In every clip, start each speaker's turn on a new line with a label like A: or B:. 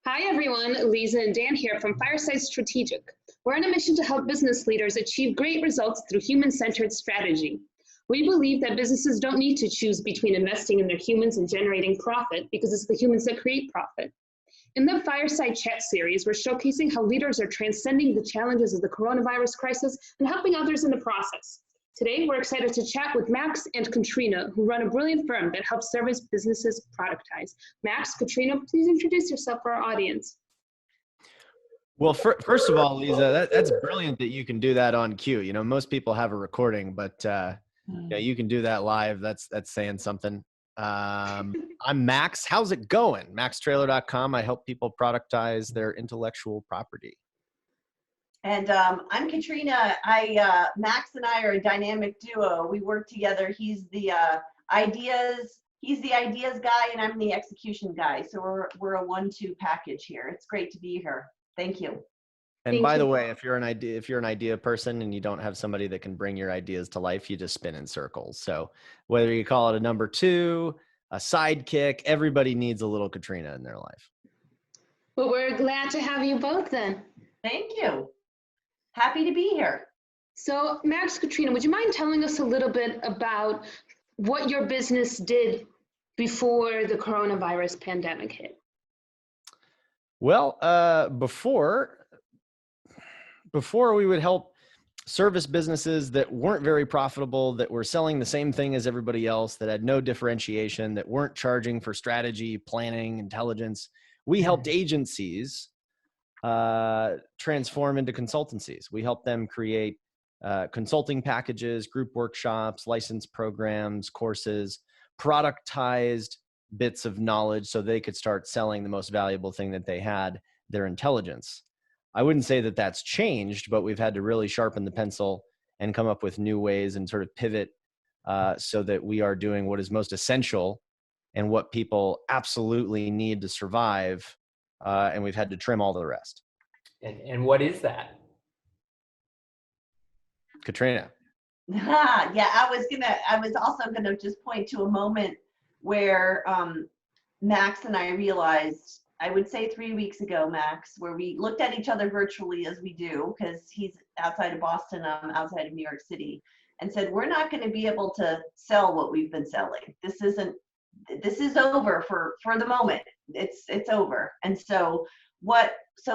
A: Hi everyone, Lisa and Dan here from Fireside Strategic. We're on a mission to help business leaders achieve great results through human-centered strategy. We believe that businesses don't need to choose between investing in their humans and generating profit because it's the humans that create profit. In the Fireside Chat series, we're showcasing how leaders are transcending the challenges of the coronavirus crisis and helping others in the process. Today, we're excited to chat with Max and Katrina, who run a brilliant firm that helps service businesses productize. Max, Katrina, please introduce yourself for our audience.
B: Well, first of all, Lisa, that's brilliant that you can do that on cue. You know, most people have a recording, but yeah, you can do that live. That's saying something. I'm Max. How's it going? MaxTraylor.com. I help people productize their intellectual property.
C: And I'm Katrina. Max and I are a dynamic duo. We work together. He's the ideas guy, and I'm the execution guy. So we're a 1-2 package here. It's great to be here. Thank you.
B: And by the way, if you're an idea person and you don't have somebody that can bring your ideas to life, you just spin in circles. So whether you call it a number 2, a sidekick, everybody needs a little Katrina in their life.
A: Well, we're glad to have you both then.
C: Thank you. Happy to be here.
A: So Max, Katrina, would you mind telling us a little bit about what your business did before the coronavirus pandemic hit?
B: Well, before we would help service businesses that weren't very profitable, that were selling the same thing as everybody else, that had no differentiation, that weren't charging for strategy, planning, intelligence. We helped agencies transform into consultancies. We help them create consulting packages, group workshops, license programs, courses, productized bits of knowledge so they could start selling the most valuable thing that they had, their intelligence. I wouldn't say that that's changed, but we've had to really sharpen the pencil and come up with new ways and sort of pivot so that we are doing what is most essential and what people absolutely need to survive. And we've had to trim all the rest.
D: And what is that?
B: Katrina.
C: Yeah, I was also gonna just point to a moment where Max and I realized, I would say 3 weeks ago, Max, where we looked at each other virtually as we do, because he's outside of Boston, I'm outside of New York City, and said, we're not gonna be able to sell what we've been selling. This is over for the moment. It's over. And so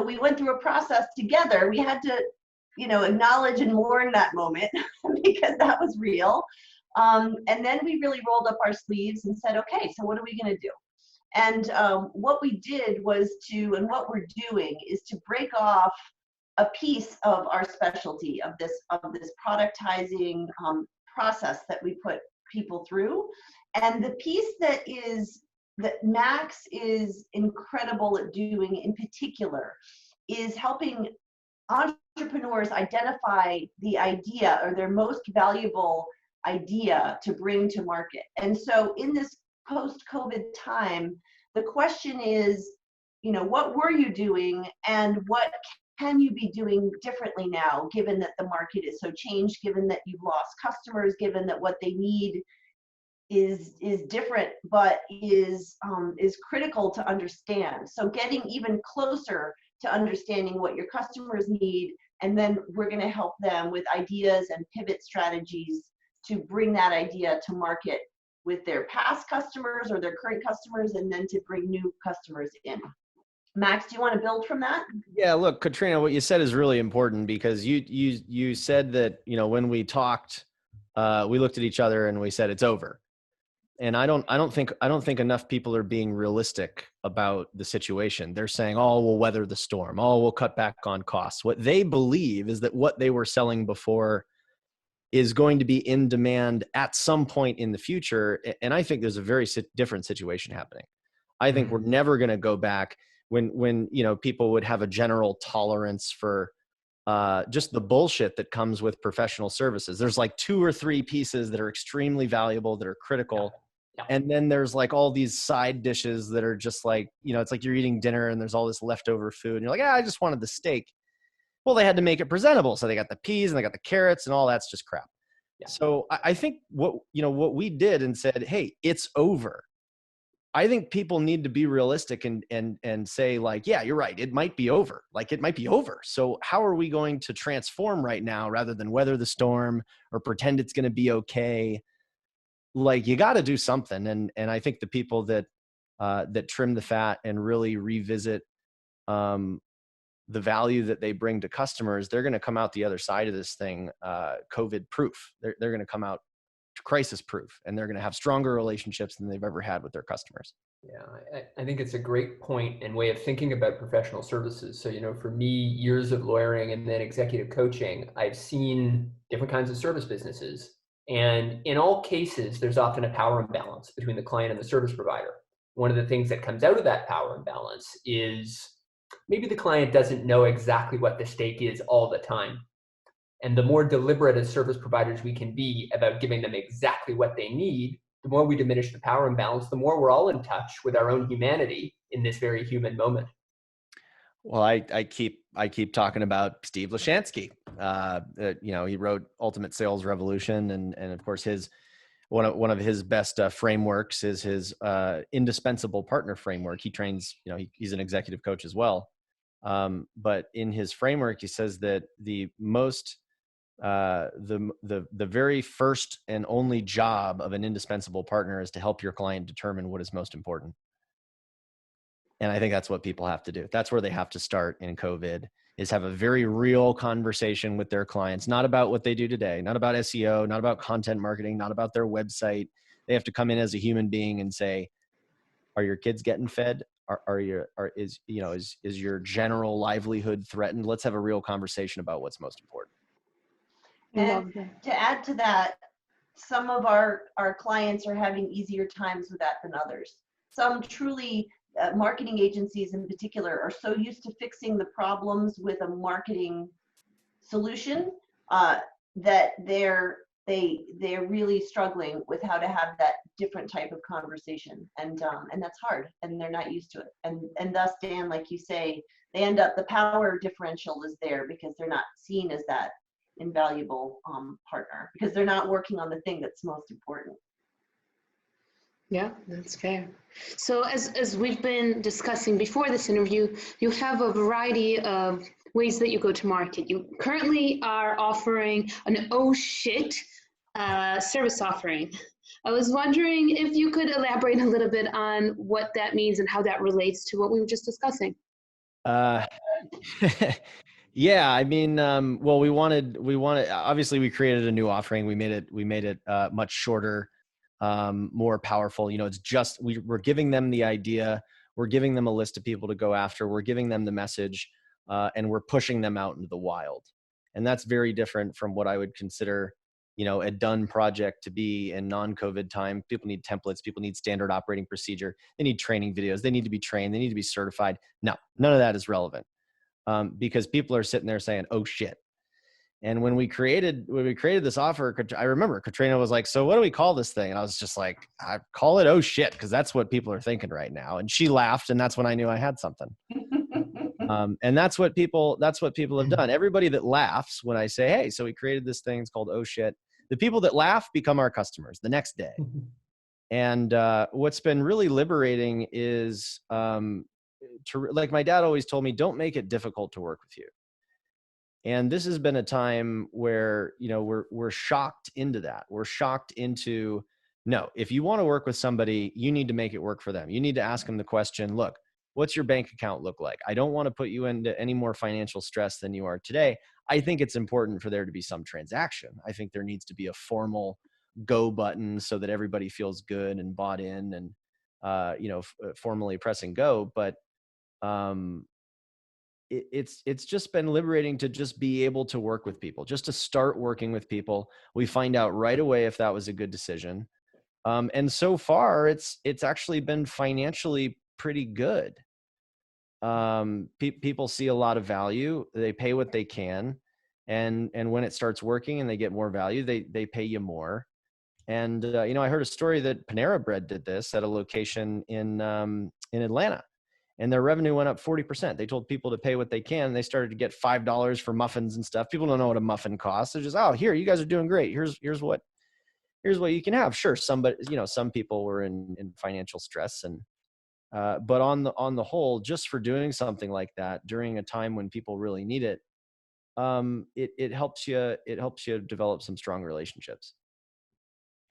C: we went through a process together. We had to, acknowledge and mourn that moment because that was real. And then we really rolled up our sleeves and said, okay, so what are we going to do? And what we did was and what we're doing is to break off a piece of our specialty of this productizing process that we put people through. And the piece that Max is incredible at doing in particular is helping entrepreneurs identify the idea or their most valuable idea to bring to market. And so in this post-COVID time, the question is, what were you doing and what can you be doing differently now, given that the market is so changed, given that you've lost customers, given that what they need is different, but is critical to understand. So getting even closer to understanding what your customers need, and then we're going to help them with ideas and pivot strategies to bring that idea to market with their past customers or their current customers, and then to bring new customers in. Max, do you want to build from that?
B: Yeah, look, Katrina, what you said is really important because you said that, when we talked, we looked at each other and we said it's over. And I don't think enough people are being realistic about the situation. They're saying, oh, we'll weather the storm. Oh, we'll cut back on costs. What they believe is that what they were selling before is going to be in demand at some point in the future. And I think there's a very different situation happening. I think we're never going to go back when people would have a general tolerance for just the bullshit that comes with professional services. There's like 2 or 3 pieces that are extremely valuable, that are critical. Yeah. And then there's like all these side dishes that are just like, it's like you're eating dinner and there's all this leftover food and you're like, I just wanted the steak. Well, they had to make it presentable. So they got the peas and they got the carrots and all that's just crap. Yeah. So I think what we did and said, hey, it's over. I think people need to be realistic and say like, yeah, you're right. It might be over. Like it might be over. So how are we going to transform right now rather than weather the storm or pretend it's going to be okay? Like you got to do something. And I think the people that trim the fat and really revisit the value that they bring to customers, they're going to come out the other side of this thing COVID proof. They're going to come out crisis proof, and they're going to have stronger relationships than they've ever had with their customers.
D: Yeah, I think it's a great point and way of thinking about professional services. So, for me, years of lawyering and then executive coaching, I've seen different kinds of service businesses. And in all cases, there's often a power imbalance between the client and the service provider. One of the things that comes out of that power imbalance is maybe the client doesn't know exactly what the stake is all the time. And the more deliberate as service providers we can be about giving them exactly what they need, the more we diminish the power imbalance, the more we're all in touch with our own humanity in this very human moment.
B: Well, I keep talking about Steve Lashansky. He wrote Ultimate Sales Revolution, and of course one of his best frameworks is his indispensable partner framework. He trains, he's an executive coach as well. But in his framework, he says that the very first and only job of an indispensable partner is to help your client determine what is most important. And I think that's what people have to do. That's where they have to start in COVID, is have a very real conversation with their clients, not about what they do today, not about SEO, not about content marketing, not about their website. They have to come in as a human being and say, are your kids getting fed? Is your general livelihood threatened? Let's have a real conversation about what's most important.
C: And to add to that, some of our clients are having easier times with that than others. Some truly, marketing agencies in particular, are so used to fixing the problems with a marketing solution that they're really struggling with how to have that different type of conversation, and that's hard, and they're not used to it, and thus, Dan, like you say, they end up, the power differential is there because they're not seen as that invaluable partner, because they're not working on the thing that's most important.
A: Yeah, that's fair. So as we've been discussing before this interview, you have a variety of ways that you go to market. You currently are offering an oh shit service offering. I was wondering if you could elaborate a little bit on what that means and how that relates to what we were just discussing.
B: Yeah, I mean, well, we wanted, obviously we created a new offering. We made it much shorter, more powerful. It's just, we're giving them the idea, we're giving them a list of people to go after, we're giving them the message, and we're pushing them out into the wild. And that's very different from what I would consider, a done project to be in non-COVID time. People need templates, people need standard operating procedure, they need training videos, they need to be trained, they need to be certified. No, none of that is relevant. Because people are sitting there saying, oh shit. And when we created this offer, I remember Katrina was like, so what do we call this thing? And I was just like, I call it oh shit, because that's what people are thinking right now. And she laughed, and that's when I knew I had something. And that's what people have done. Everybody that laughs when I say, hey, so we created this thing, it's called oh shit, the people that laugh become our customers the next day. And what's been really liberating is like my dad always told me, don't make it difficult to work with you. And this has been a time where, we're shocked into that. We're shocked into, no, if you want to work with somebody, you need to make it work for them. You need to ask them the question, look, what's your bank account look like? I don't want to put you into any more financial stress than you are today. I think it's important for there to be some transaction. I think there needs to be a formal go button so that everybody feels good and bought in and, formally pressing go. But it's just been liberating to just be able to work with people, just to start working with people. We find out right away if that was a good decision. And so far it's actually been financially pretty good. People see a lot of value, they pay what they can. And when it starts working and they get more value, they pay you more. And, I heard a story that Panera Bread did this at a location in Atlanta. And their revenue went up 40%. They told people to pay what they can. They started to get $5 for muffins and stuff. People don't know what a muffin costs. They're just, oh, here, you guys are doing great. Here's what. here's what you can have. Sure, somebody, some people were in financial stress, and but on the whole, just for doing something like that during a time when people really need it, it helps you develop some strong relationships.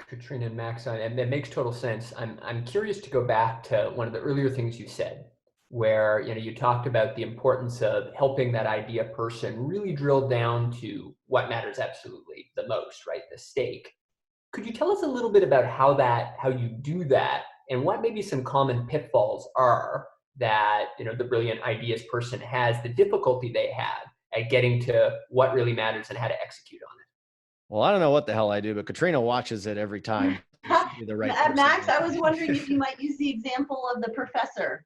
D: Katrina and Max, and that makes total sense. I'm curious to go back to one of the earlier things you said, where you talked about the importance of helping that idea person really drill down to what matters absolutely the most, right? The stake. Could you tell us a little bit about how you do that, and what maybe some common pitfalls are that the brilliant ideas person has, the difficulty they have at getting to what really matters and how to execute on it?
B: Well, I don't know what the hell I do, but Katrina watches it every time. The right person.
C: Max, I was wondering if you might use the example of the professor.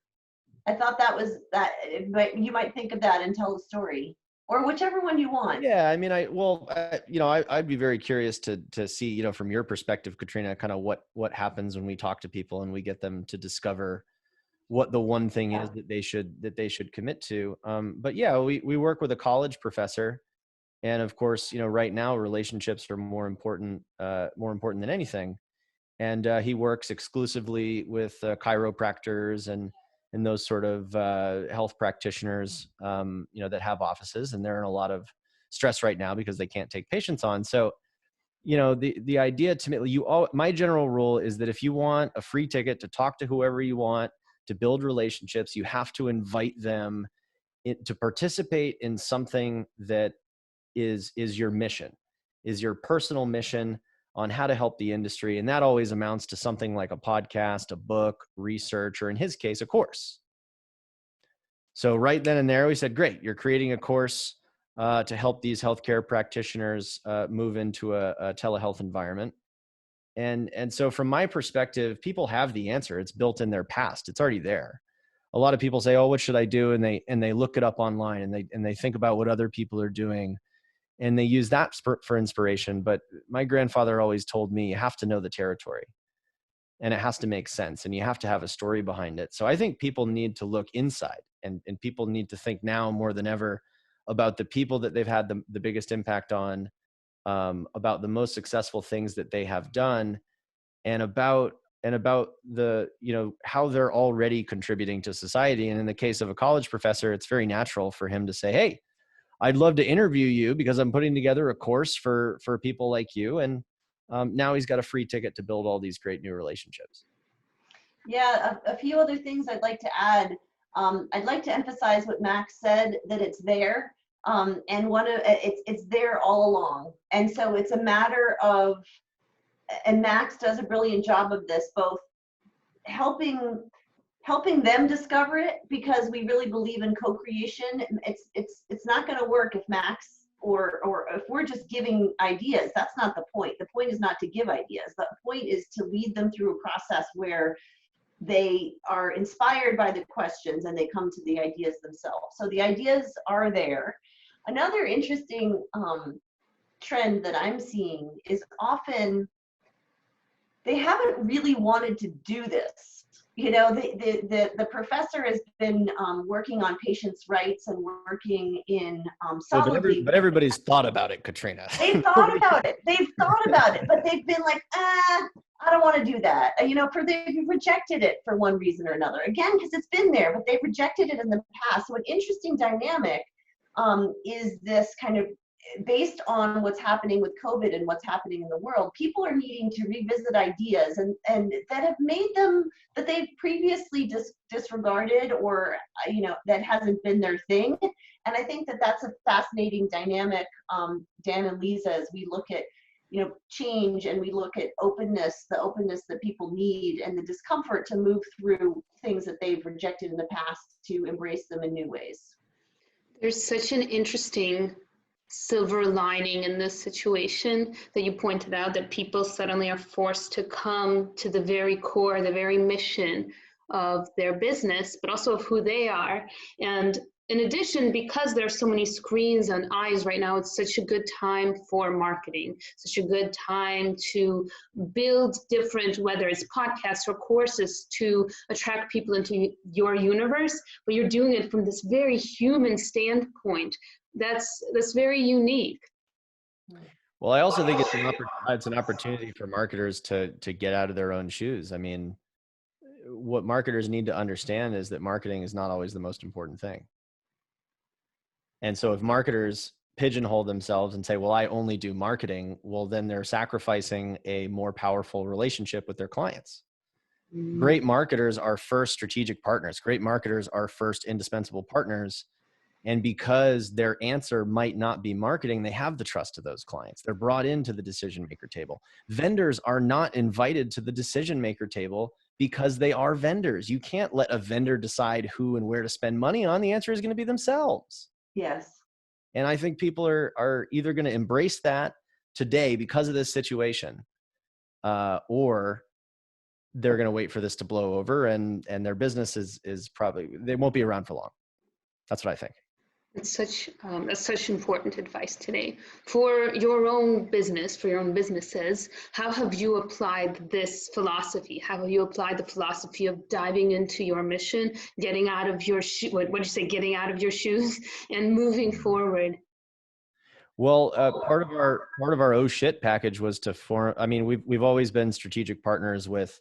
C: I thought but you might think of that and tell the story, or whichever one you want.
B: Yeah, I mean, I'd be very curious to see, from your perspective, Katrina, kind of what happens when we talk to people and we get them to discover what the one thing is that they should commit to. But yeah, we work with a college professor, and of course, right now relationships are more important than anything. And he works exclusively with chiropractors and those sort of health practitioners, that have offices, and they're in a lot of stress right now because they can't take patients on. So, the idea my general rule is that if you want a free ticket to talk to whoever you want, to build relationships, you have to invite them to participate in something that is your mission, is your personal mission on how to help the industry. And that always amounts to something like a podcast, a book, research, or in his case, a course. So right then and there, we said, great, you're creating a course to help these healthcare practitioners move into a telehealth environment. And so from my perspective, people have the answer. It's built in their past. It's already there. A lot of people say, oh, what should I do? And they look it up online, and they think about what other people are doing, and they use that for inspiration. But my grandfather always told me, you have to know the territory, and it has to make sense, and you have to have a story behind it. So I think people need to look inside, and people need to think now more than ever about the people that they've had the biggest impact on, about the most successful things that they have done, and about the, how they're already contributing to society. And in the case of a college professor, it's very natural for him to say, hey, I'd love to interview you because I'm putting together a course for people like you. And now he's got a free ticket to build all these great new relationships.
C: Yeah, a few other things I'd like to add. I'd like to emphasize what Max said, that it's there, and it's there all along. And so it's a matter of, and Max does a brilliant job of this, both helping them discover it, because we really believe in co-creation. It's not going to work if Max or if we're just giving ideas. That's not the point. The point is not to give ideas. The point is to lead them through a process where they are inspired by the questions and they come to the ideas themselves. So the ideas are there. Another interesting trend that I'm seeing is often they haven't really wanted to do this. The professor has been working on patients' rights and working in solidly.
B: But everybody's thought about it, Katrina.
C: They've thought about it. But they've been like, I don't want to do that. They've rejected it for one reason or another. Again, because it's been there, but they've rejected it in the past. So an interesting dynamic is this kind of, based on what's happening with COVID and what's happening in the world, people are needing to revisit ideas and that have made them, that they've previously disregarded, or that hasn't been their thing. And I think that that's a fascinating dynamic, Dan and Lisa, as we look at change, and we look at openness, the openness that people need, and the discomfort to move through things that they've rejected in the past to embrace them in new ways.
A: There's such an interesting silver lining in this situation that you pointed out, that people suddenly are forced to come to the very core, the very mission of their business, but also of who they are. And in addition, because there are so many screens and eyes right now, it's such a good time for marketing, such a good time to build different, whether it's podcasts or courses, to attract people into your universe, but you're doing it from this very human standpoint. That's very unique.
B: Well, I also think it's an opportunity for marketers to get out of their own shoes. I mean, what marketers need to understand is that marketing is not always the most important thing. And so if marketers pigeonhole themselves and say, well, I only do marketing, well, then they're sacrificing a more powerful relationship with their clients. Great marketers are first strategic partners. Great marketers are first indispensable partners. And because their answer might not be marketing, they have the trust of those clients. They're brought into the decision maker table. Vendors are not invited to the decision maker table because they are vendors. You can't let a vendor decide who and where to spend money on. The answer is going to be themselves.
C: Yes.
B: And I think people are either going to embrace that today because of this situation, or they're going to wait for this to blow over, and their business is probably, they won't be around for long. That's what I think.
A: That's such important advice today. For your own business, for your own businesses, how have you applied this philosophy? How have you applied the philosophy of diving into your mission, getting out of your what did you say, getting out of your shoes and moving forward?
B: Well, part of our oh shit package was to form. I mean, we've always been strategic partners with.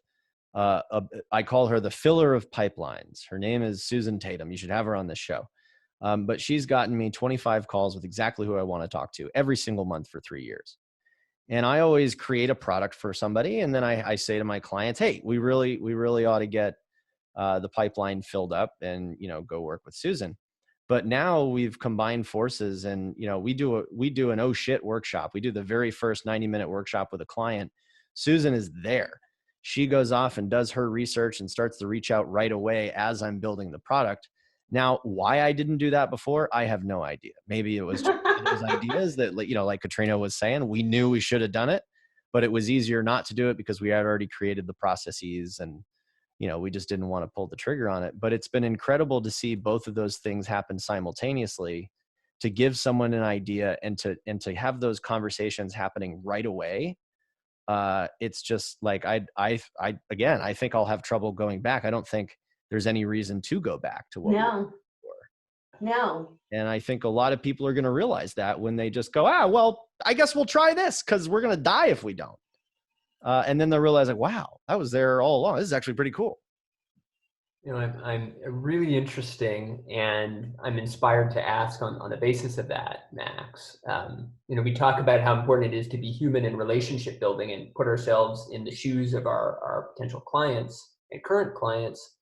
B: I call her the filler of pipelines. Her name is Susan Tatum. You should have her on this show. But she's gotten me 25 calls with exactly who I want to talk to every single month for 3 years. And I always create a product for somebody, and then I say to my clients, "Hey, we really ought to get the pipeline filled up, and go work with Susan." But now we've combined forces, and we do an oh shit workshop. We do the very first 90-minute workshop with a client. Susan is there. She goes off and does her research and starts to reach out right away as I'm building the product. Now, why I didn't do that before, I have no idea. Maybe it was just one of those ideas that, like Katrina was saying, we knew we should have done it, but it was easier not to do it because we had already created the processes, and we just didn't want to pull the trigger on it. But it's been incredible to see both of those things happen simultaneously, to give someone an idea and to have those conversations happening right away. It's just like, again, I think I'll have trouble going back. I don't think there's any reason to go back to what we were before.
C: No.
B: And I think a lot of people are going to realize that when they just go, well, I guess we'll try this because we're going to die if we don't. And then they'll realize, like, wow, I was there all along. This is actually pretty cool.
D: I'm really interesting, and I'm inspired to ask on the basis of that, Max. We talk about how important it is to be human in relationship building and put ourselves in the shoes of our potential clients and current clients.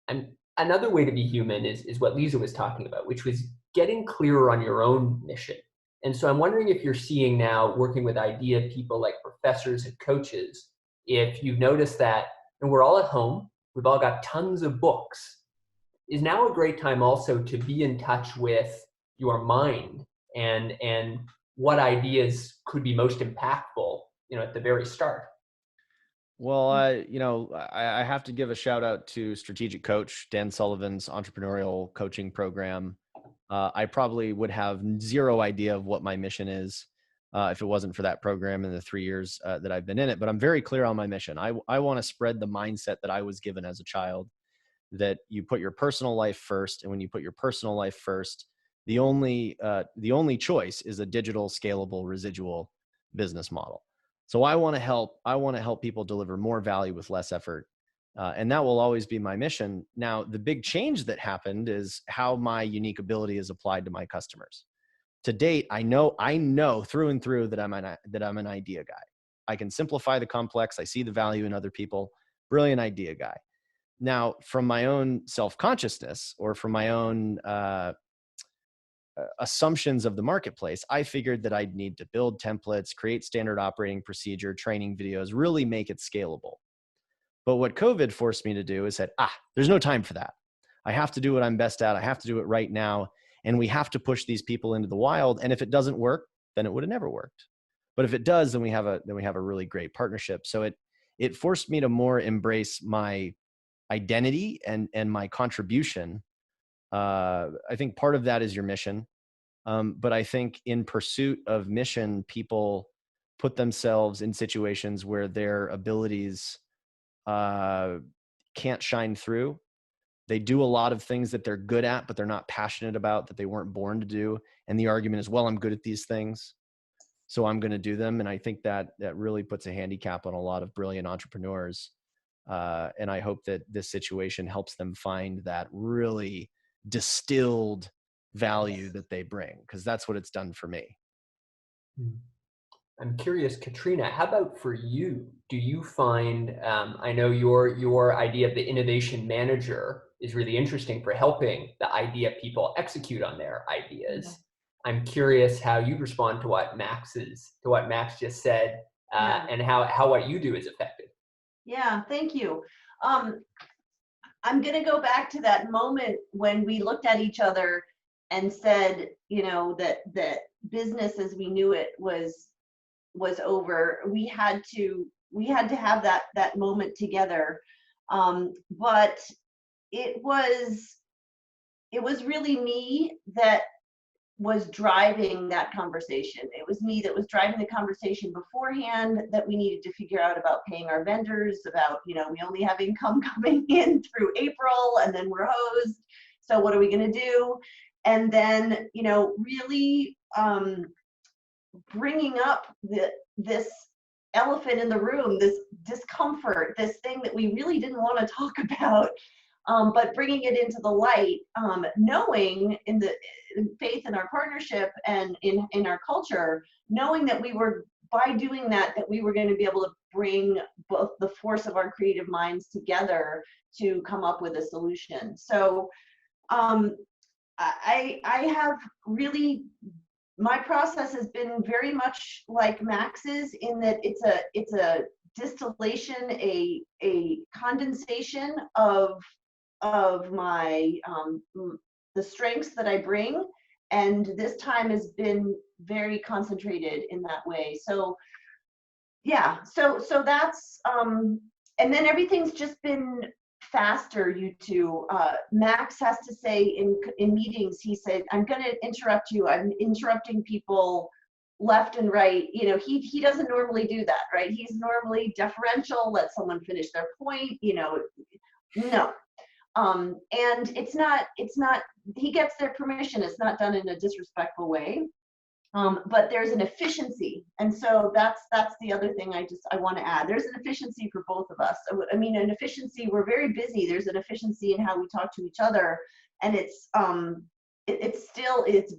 D: And another way to be human is what Lisa was talking about, which was getting clearer on your own mission. And so I'm wondering if you're seeing now, working with idea people like professors and coaches, if you've noticed that, and we're all at home, we've all got tons of books, is now a great time also to be in touch with your mind and what ideas could be most impactful, at the very start.
B: Well, I have to give a shout out to Strategic Coach, Dan Sullivan's entrepreneurial coaching program. I probably would have zero idea of what my mission is if it wasn't for that program in the 3 years that I've been in it. But I'm very clear on my mission. I want to spread the mindset that I was given as a child, that you put your personal life first. And when you put your personal life first, the only choice is a digital, scalable, residual business model. So I want to help people deliver more value with less effort. And that will always be my mission. Now, the big change that happened is how my unique ability is applied to my customers. To date, I know through and through that I'm an idea guy. I can simplify the complex. I see the value in other people. Brilliant idea guy. Now, from my own self-consciousness or from my own assumptions of the marketplace, I figured that I'd need to build templates, create standard operating procedure, training videos, really make it scalable. But what COVID forced me to do is said, there's no time for that. I have to do what I'm best at. I have to do it right now. And we have to push these people into the wild. And if it doesn't work, then it would have never worked. But if it does, then we have a really great partnership. So it forced me to more embrace my identity and my contribution. I think part of that is your mission. But I think in pursuit of mission, people put themselves in situations where their abilities can't shine through. They do a lot of things that they're good at, but they're not passionate about, that they weren't born to do. And the argument is, well, I'm good at these things. so I'm going to do them. And I think that really puts a handicap on a lot of brilliant entrepreneurs. And I hope that this situation helps them find that really distilled value that they bring, because that's what it's done for me.
D: I'm curious, Katrina, how about for you? Do you find, I know your idea of the innovation manager is really interesting for helping the idea people execute on their ideas.
C: Yeah.
D: I'm curious how you respond to what Max just said, and how what you do is effective.
C: Yeah, thank you. I'm going to go back to that moment when we looked at each other and said, you know, that business as we knew it was over. We had to have that moment together. But it was really me that was driving that conversation. It was me that was driving the conversation beforehand, that we needed to figure out about paying our vendors, about, you know, we only have income coming in through April and then we're hosed. So what are we going to do? And then, you know, really bringing up this elephant in the room, this discomfort, this thing that we really didn't want to talk about, but bringing it into the light, knowing in faith in our partnership and in our culture, knowing that we were, by doing that we were going to be able to bring both the force of our creative minds together to come up with a solution. So I have really, my process has been very much like Max's, in that it's a distillation, a condensation of my the strengths that I bring, and this time has been very concentrated in that way. So yeah, so that's and then everything's just been faster, you two. Max has to say in meetings, he said, I'm going to interrupt you. I'm interrupting people left and right. You know, he doesn't normally do that, right? He's normally deferential, let someone finish their point, you know. No. And it's not, he gets their permission. It's not done in a disrespectful way. But there's an efficiency. And so that's the other thing I want to add. There's an efficiency for both of us. I mean, an efficiency, we're very busy. There's an efficiency in how we talk to each other. And it's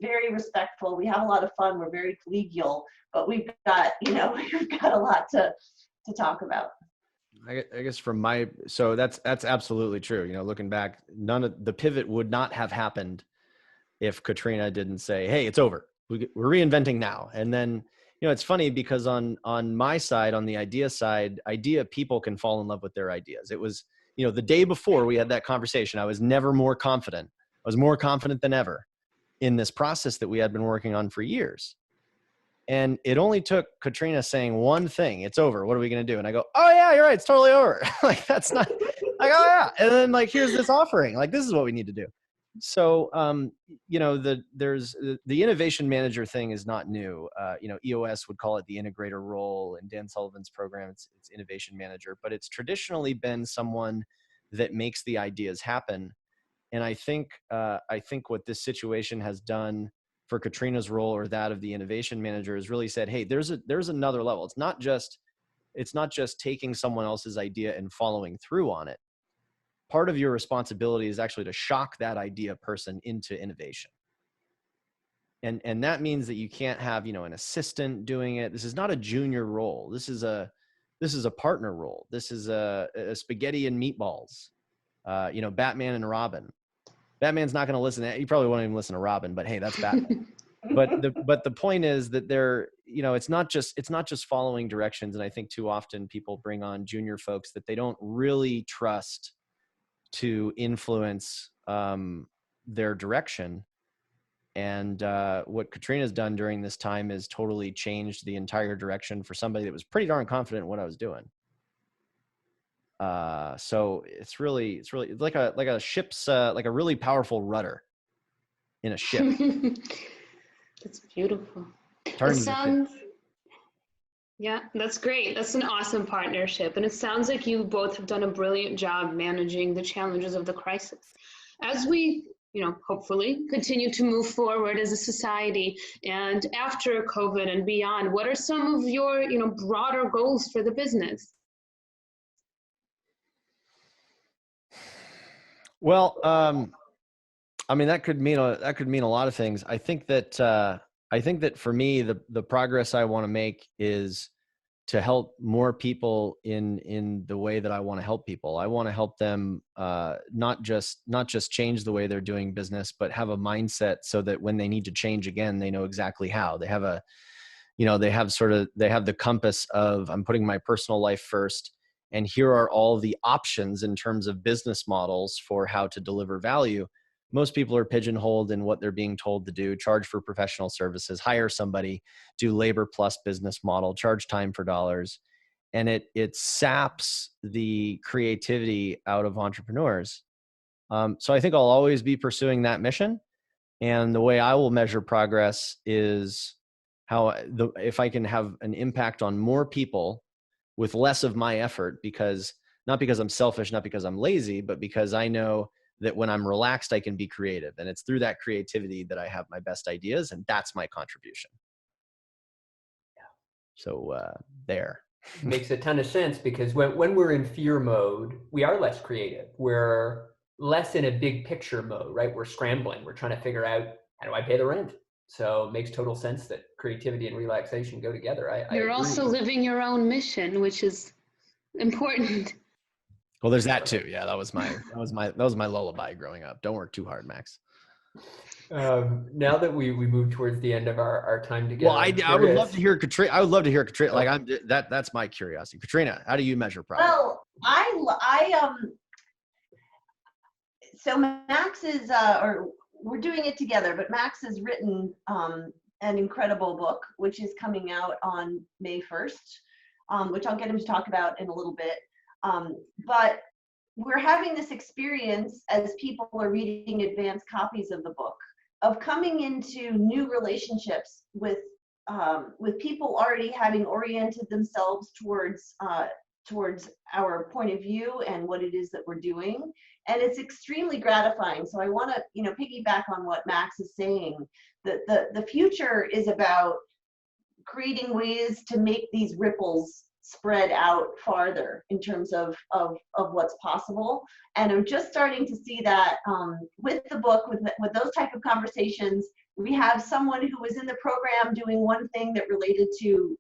C: very respectful. We have a lot of fun. We're very collegial, but we've got a lot to talk about.
B: I guess so that's absolutely true. You know, looking back, none of the pivot would not have happened if Katrina didn't say, hey, it's over. We're reinventing now. And then, you know, it's funny because on my side, on the idea side, idea people can fall in love with their ideas. It was, you know, the day before we had that conversation, I was never more confident. I was more confident than ever in this process that we had been working on for years. And it only took Katrina saying one thing, it's over. What are we going to do? And I go, oh yeah, you're right. It's totally over. Like, that's not like, oh yeah. And then like, here's this offering. Like, this is what we need to do. So, you know, the innovation manager thing is not new. You know, EOS would call it the integrator role. In Dan Sullivan's program, it's innovation manager, but it's traditionally been someone that makes the ideas happen. And I think what this situation has done for Katrina's role, or that of the innovation manager, is really said, hey, there's another level. It's not just taking someone else's idea and following through on it. Part of your responsibility is actually to shock that idea person into innovation. And that means that you can't have, you know, an assistant doing it. This is not a junior role. This is a partner role. This is a spaghetti and meatballs, you know, Batman and Robin. Batman's not going to listen. You probably won't even listen to Robin, but hey, that's Batman. but the point is that they're, you know, it's not just following directions. And I think too often people bring on junior folks that they don't really trust to influence their direction. And what Katrina's done during this time is totally changed the entire direction for somebody that was pretty darn confident in what I was doing. So it's really like a ship's like a really powerful rudder in a ship.
A: It's beautiful. Yeah, that's great. That's an awesome partnership. And it sounds like you both have done a brilliant job managing the challenges of the crisis. As we hopefully continue to move forward as a society and after COVID and beyond? What are some of your, broader goals for the business?
B: Well, I mean, that could mean a lot of things. I think that for me, the progress I want to make is to help more people in the way that I want to help people. I want to help them not just change the way they're doing business, but have a mindset so that when they need to change again, they know exactly how. They have they have the compass of, I'm putting my personal life first, and here are all the options in terms of business models for how to deliver value. Most people are pigeonholed in what they're being told to do: charge for professional services, hire somebody, do labor plus business model, charge time for dollars. And it saps the creativity out of entrepreneurs. So I think I'll always be pursuing that mission. And the way I will measure progress is if I can have an impact on more people with less of my effort, not because I'm selfish, not because I'm lazy, but because I know that when I'm relaxed, I can be creative. And it's through that creativity that I have my best ideas. And that's my contribution. Yeah. So there.
D: Makes a ton of sense, because when we're in fear mode, we are less creative. We're less in a big picture mode, right? We're scrambling. We're trying to figure out, how do I pay the rent? So it makes total sense that creativity and relaxation go together. I
A: You're
D: agree.
A: also living your own mission, which is important.
B: Well, there's that too. Yeah, that was my lullaby growing up. Don't work too hard, Max.
D: Now that we move towards the end of our time together,
B: well, I would love to hear Katrina. I would love to hear Katrina. Like that's my curiosity. Katrina, how do you measure progress?
C: Well, so Max is, or we're doing it together, but Max has written an incredible book, which is coming out on May 1st, which I'll get him to talk about in a little bit. But we're having this experience as people are reading advanced copies of the book, of coming into new relationships with people already having oriented themselves towards our point of view and what it is that we're doing. And it's extremely gratifying. So I want to, piggyback on what Max is saying, that the future is about creating ways to make these ripples spread out farther in terms of what's possible. And I'm just starting to see that with the book, with those type of conversations. We have someone who was in the program doing one thing that related to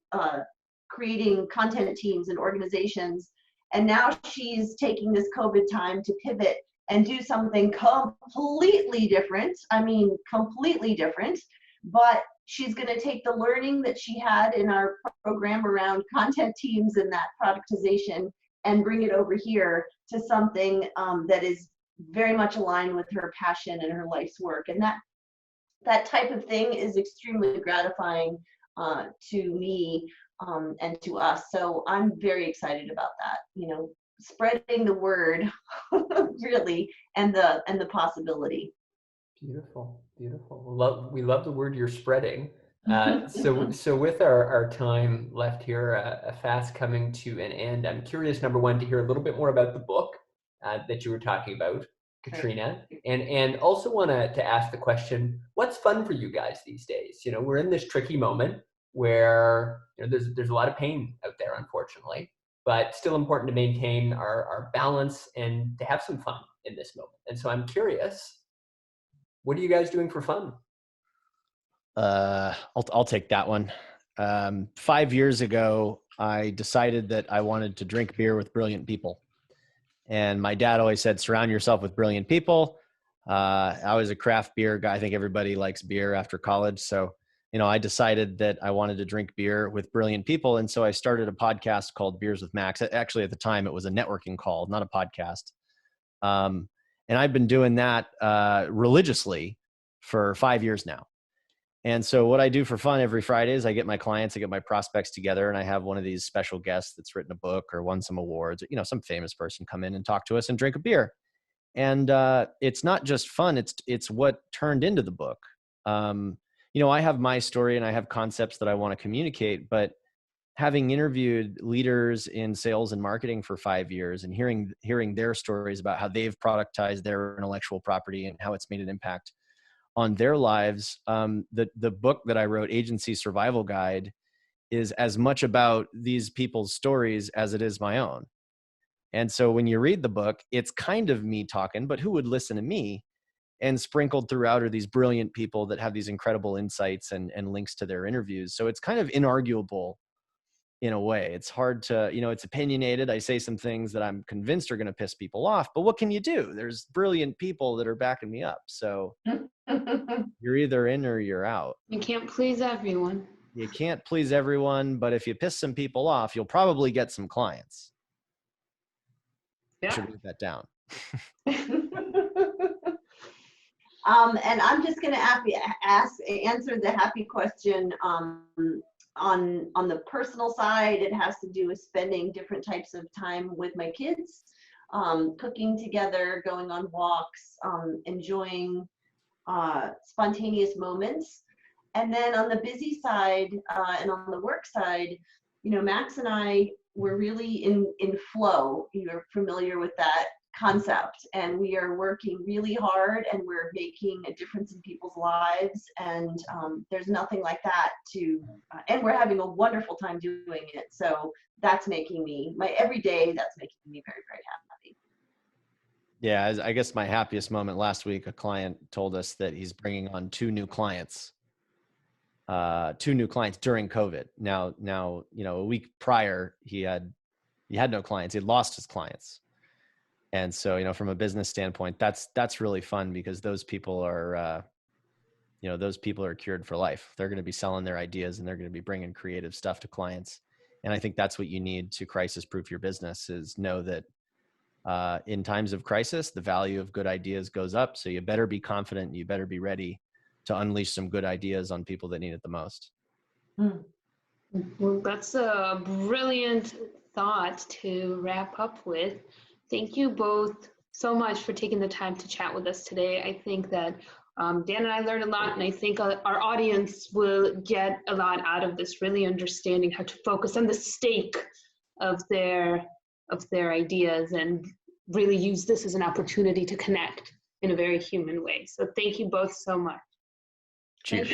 C: creating content teams and organizations. And now she's taking this COVID time to pivot and do something completely different. I mean, completely different. But she's going to take the learning that she had in our program around content teams and that productization and bring it over here to something that is very much aligned with her passion and her life's work. And that type of thing is extremely gratifying to me and to us. So I'm very excited about that, spreading the word really, and the possibility.
D: Beautiful. We love the word you're spreading. So with our time left here, fast coming to an end, I'm curious, number one, to hear a little bit more about the book that you were talking about, Katrina, and also want to ask the question, what's fun for you guys these days? We're in this tricky moment where there's a lot of pain out there, unfortunately, but still important to maintain our balance and to have some fun in this moment. And so I'm curious, what are you guys doing for fun?
B: I'll take that one. 5 years ago, I decided that I wanted to drink beer with brilliant people. And my dad always said, surround yourself with brilliant people. I was a craft beer guy. I think everybody likes beer after college. So, I decided that I wanted to drink beer with brilliant people. And so I started a podcast called Beers with Max. Actually, at the time, it was a networking call, not a podcast. And I've been doing that religiously for 5 years now. And so what I do for fun every Friday is I get my clients, I get my prospects together, and I have one of these special guests that's written a book or won some awards, some famous person come in and talk to us and drink a beer. And it's not just fun, it's what turned into the book. I have my story and I have concepts that I want to communicate, but having interviewed leaders in sales and marketing for 5 years and hearing their stories about how they've productized their intellectual property and how it's made an impact on their lives, the book that I wrote, Agency Survival Guide, is as much about these people's stories as it is my own. And so when you read the book, it's kind of me talking, but who would listen to me? And sprinkled throughout are these brilliant people that have these incredible insights and links to their interviews. So it's kind of inarguable in a way. It's hard to, it's opinionated. I say some things that I'm convinced are going to piss people off, but what can you do? There's brilliant people that are backing me up. So you're either in or you're out.
A: You can't please everyone.
B: You can't please everyone, but if you piss some people off, you'll probably get some clients.
A: Yeah.
B: I should write that down.
C: And I'm just going to answer the happy question. On the personal side, it has to do with spending different types of time with my kids, cooking together, going on walks, enjoying spontaneous moments. And then on the busy side and on the work side, Max and I were really in flow. You're familiar with that concept, and we are working really hard and we're making a difference in people's lives, and there's nothing like that and we're having a wonderful time doing it. So that's making me every day, that's making me very, very happy.
B: Yeah, I guess my happiest moment last week, a client told us that he's bringing on two new clients during COVID. Now, a week prior, he had no clients. He had lost his clients. And so, from a business standpoint, that's really fun, because those people are cured for life. They're going to be selling their ideas and they're going to be bringing creative stuff to clients. And I think that's what you need to crisis-proof your business, is know that in times of crisis, the value of good ideas goes up. So you better be confident. You better be ready to unleash some good ideas on people that need it the most.
A: Well, that's a brilliant thought to wrap up with. Thank you both so much for taking the time to chat with us today. I think that Dan and I learned a lot, and I think our audience will get a lot out of this, really understanding how to focus on the stake of their ideas and really use this as an opportunity to connect in a very human way. So thank you both so much.
B: Cheers.